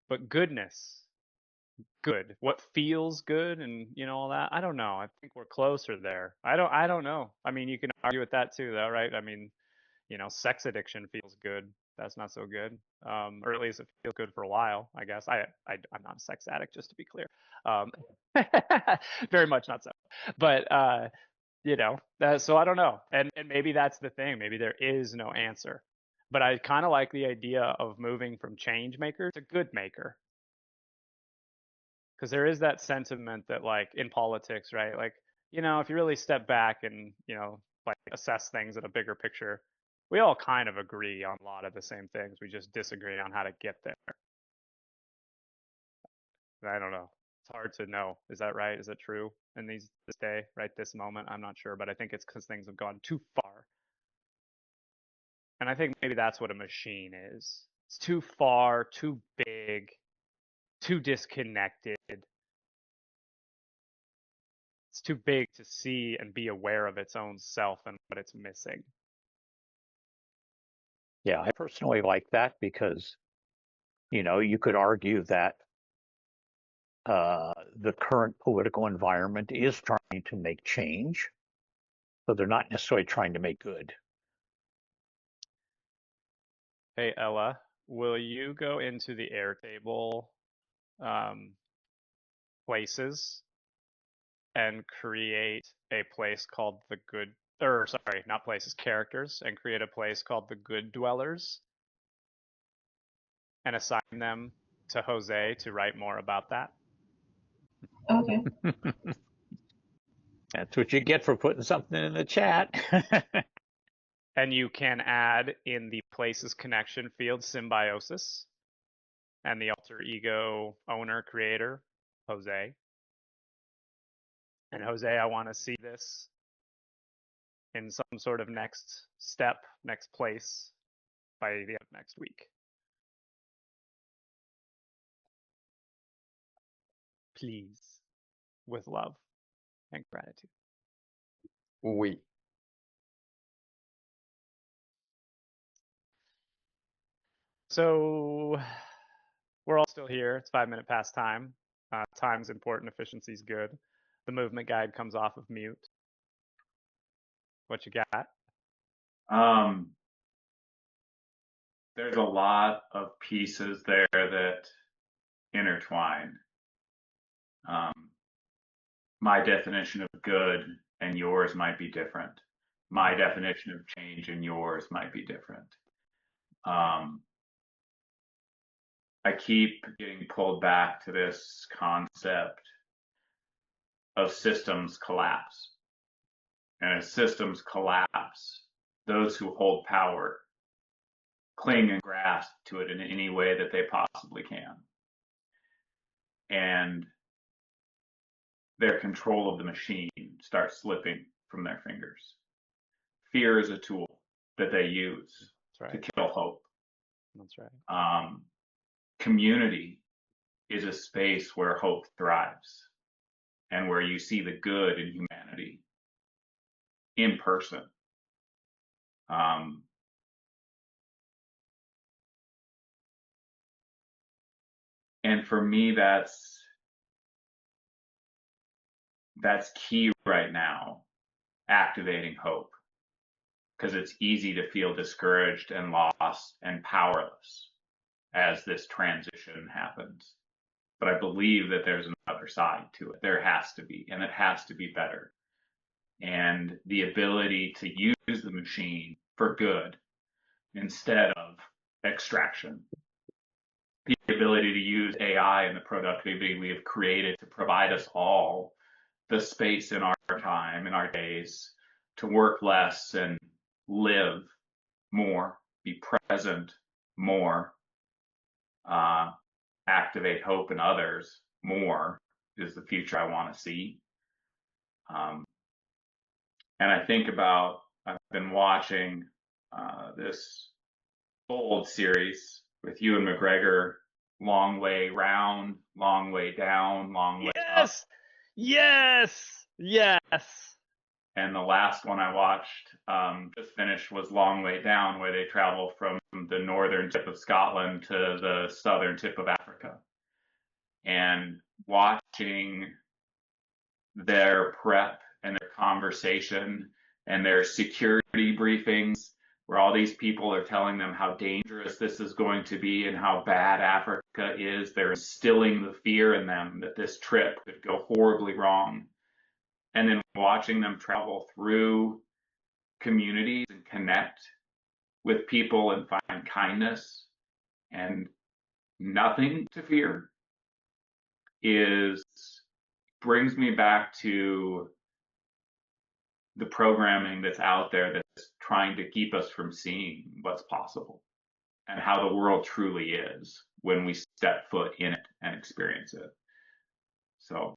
But goodness, good, what feels good and all that, I don't know. I think we're closer there. I don't know. I mean, you can argue with that too, though, right? I mean, sex addiction feels good. That's not so good. Or at least it feels good for a while, I guess. I'm not a sex addict, just to be clear. Um, very much not so. But so I don't know. And maybe that's the thing. Maybe there is no answer. But I kind of like the idea of moving from change maker to good maker, because there is that sentiment that, like, in politics, right? Like, if you really step back and like assess things in a bigger picture, we all kind of agree on a lot of the same things. We just disagree on how to get there. I don't know. It's hard to know. Is that right? Is it true in this day, right this moment? I'm not sure, but I think it's because things have gone too far. And I think maybe that's what a machine is. It's too far, too big, too disconnected. It's too big to see and be aware of its own self and what it's missing. Yeah, I personally like that because, you could argue that the current political environment is trying to make change, but they're not necessarily trying to make good. Hey Ella, will you go into the Airtable um, places and create a place called the Good, or sorry, not places, characters, and create a place called the Good Dwellers and assign them to Jose to write more about that? Okay. That's what you get for putting something in the chat. And you can add in the places connection field symbiosis and the alter ego owner creator, Jose. And Jose, I want to see this in some sort of next step, next place by the end of next week. Please, with love and gratitude. We. So we're all still here. It's 5 minutes past time. Time's important. Efficiency's good. The movement guide comes off of mute. What you got? Um, there's a lot of pieces there that intertwine. My definition of good and yours might be different. My definition of change and yours might be different. I keep getting pulled back to this concept of systems collapse. And as systems collapse, those who hold power cling and grasp to it in any way that they possibly can. And their control of the machine starts slipping from their fingers. Fear is a tool that they use That's to right. kill hope. That's right. Community is a space where hope thrives and where you see the good in humanity in person. And for me, that's key right now, activating hope, because it's easy to feel discouraged and lost and powerless as this transition happens. But I believe that there's another side to it. There has to be, and it has to be better. And the ability to use the machine for good instead of extraction. The ability to use AI and the productivity we have created to provide us all the space in our time, in our days, to work less and live more, be present more, activate hope in others more is the future I want to see. And I think about, I've been watching this old series with Ewan McGregor, Long Way Round, Long Way Down, Long Way Up. Yes! Yes! And the last one I watched, just finished, was Long Way Down, where they travel from the northern tip of Scotland to the southern tip of Africa. And watching their prep and their conversation and their security briefings, where all these people are telling them how dangerous this is going to be and how bad Africa is. They're instilling the fear in them that this trip could go horribly wrong. And then watching them travel through communities and connect with people and find kindness and nothing to fear is brings me back to the programming that's out there that's trying to keep us from seeing what's possible and how the world truly is when we step foot in it and experience it. So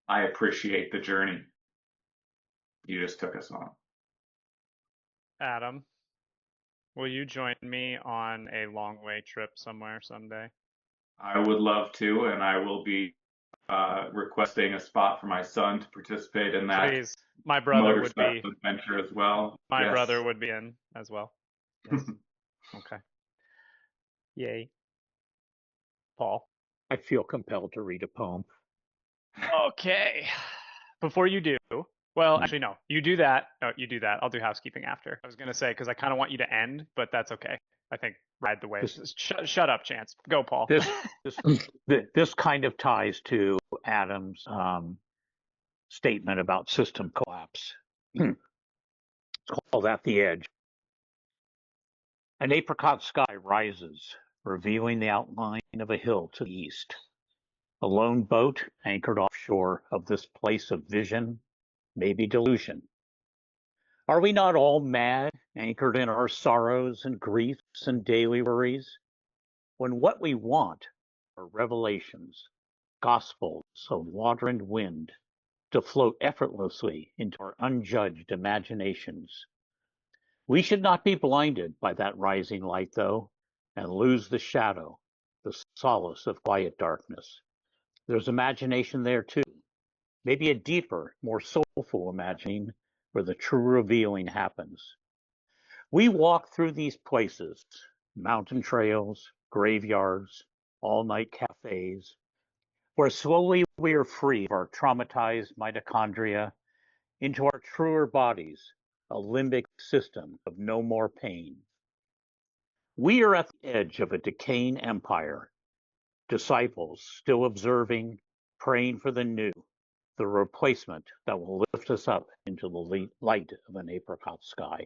I appreciate the journey you just took us on. Adam, will you join me on a long way trip somewhere someday? I would love to, and I will be requesting a spot for my son to participate in that Please. My brother would motorcycle be adventure as well. my Yes. brother would be in as well. Yes. Okay. Yay. Paul. I feel compelled to read a poem. Okay. Before you do, well, Hmm. actually, no. You do that. No, you do that. I'll do housekeeping after. I was gonna say because I kind of want you to end, but that's okay. I think ride the wave. This Shut up, Chance. Go, Paul. this this this kind of ties to Adam's statement about system collapse. It's called At the Edge. An apricot sky rises, revealing the outline of a hill to the east. A lone boat anchored offshore of this place of vision, maybe delusion. Are we not all mad, anchored in our sorrows and griefs and daily worries, when what we want are revelations, gospels of water and wind, to float effortlessly into our unjudged imaginations? We should not be blinded by that rising light, though, and lose the shadow, the solace of quiet darkness. There's imagination there, too, maybe a deeper, more soulful imagining where the true revealing happens. We walk through these places, mountain trails, graveyards, all-night cafes, where slowly we are free of our traumatized mitochondria into our truer bodies, a limbic system of no more pain. We are at the edge of a decaying empire, disciples still observing, praying for the new, the replacement that will lift us up into the light of an apricot sky.